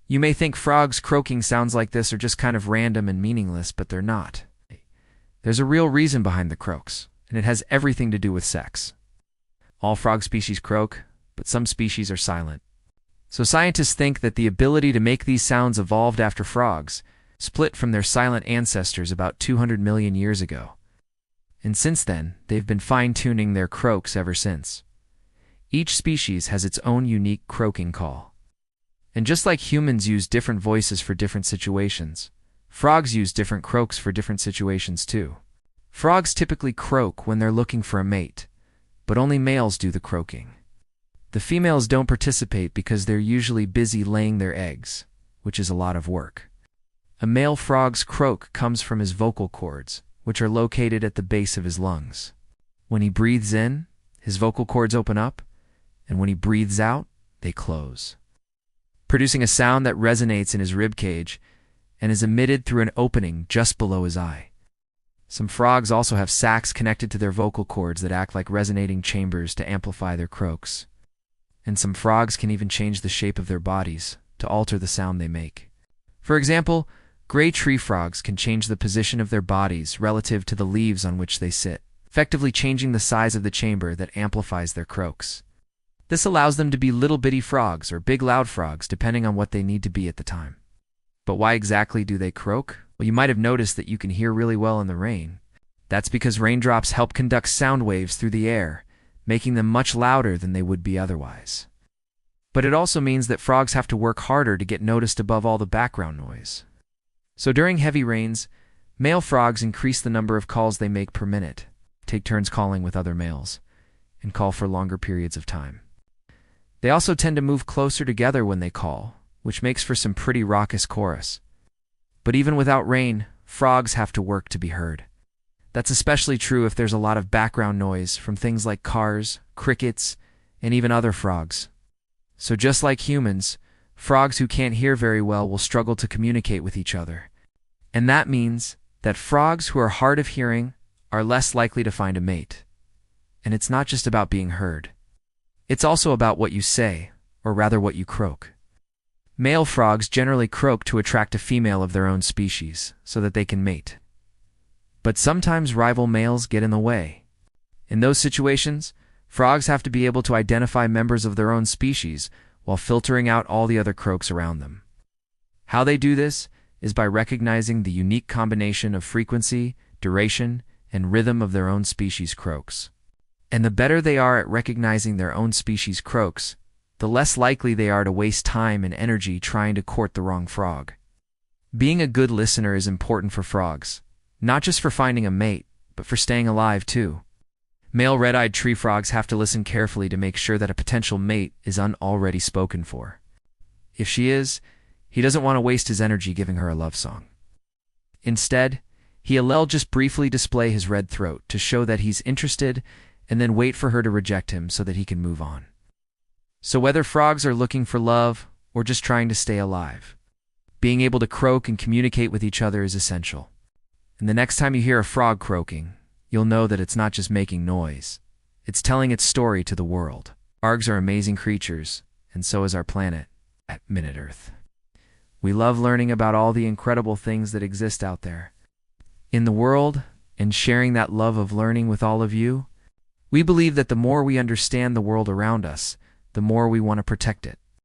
You may think frogs croaking sounds like this are just kind of random and meaningless, but they're not. There's a real reason behind the croaks, and it has everything to do with sex. All frog species croak, but some species are silent. So scientists think that the ability to make these sounds evolved after frogs split from their silent ancestors about 200 million years ago. And since then, they've been fine-tuning their croaks ever since. Each species has its own unique croaking call. And just like humans use different voices for different situations, frogs use different croaks for different situations too. Frogs typically croak when they're looking for a mate, but only males do the croaking. The females don't participate because they're usually busy laying their eggs, which is a lot of work. A male frog's croak comes from his vocal cords, which are located at the base of his lungs. When he breathes in, his vocal cords open up, and when he breathes out, they close, producing a sound that resonates in his rib cage and is emitted through an opening just below his eye. Some frogs also have sacs connected to their vocal cords that act like resonating chambers to amplify their croaks. And some frogs can even change the shape of their bodies to alter the sound they make. For example, gray tree frogs can change the position of their bodies relative to the leaves on which they sit, effectively changing the size of the chamber that amplifies their croaks. This allows them to be little bitty frogs or big loud frogs depending on what they need to be at the time. But why exactly do they croak? Well, you might have noticed that you can hear really well in the rain. That's because raindrops help conduct sound waves through the air, making them much louder than they would be otherwise. But it also means that frogs have to work harder to get noticed above all the background noise. So during heavy rains, male frogs increase the number of calls they make per minute, take turns calling with other males, and call for longer periods of time. They also tend to move closer together when they call, which makes for some pretty raucous chorus. But even without rain, frogs have to work to be heard. That's especially true if there's a lot of background noise from things like cars, crickets, and even other frogs. So just like humans, frogs who can't hear very well will struggle to communicate with each other. And that means that frogs who are hard of hearing are less likely to find a mate. And it's not just about being heard. It's also about what you say, or rather what you croak. Male frogs generally croak to attract a female of their own species, so that they can mate. But sometimes rival males get in the way. In those situations, frogs have to be able to identify members of their own species while filtering out all the other croaks around them. How they do this is by recognizing the unique combination of frequency, duration, and rhythm of their own species' croaks. And the better they are at recognizing their own species' croaks, the less likely they are to waste time and energy trying to court the wrong frog. Being a good listener is important for frogs, not just for finding a mate, but for staying alive too. Male red-eyed tree frogs have to listen carefully to make sure that a potential mate is already spoken for. If she is, he doesn't want to waste his energy giving her a love song. Instead, he'll just briefly display his red throat to show that he's interested and then wait for her to reject him so that he can move on. So whether frogs are looking for love or just trying to stay alive, being able to croak and communicate with each other is essential. And the next time you hear a frog croaking, you'll know that it's not just making noise. It's telling its story to the world. Frogs are amazing creatures, and so is our planet at Minute Earth. We love learning about all the incredible things that exist out there in the world, and sharing that love of learning with all of you. We believe that the more we understand the world around us, the more we want to protect it.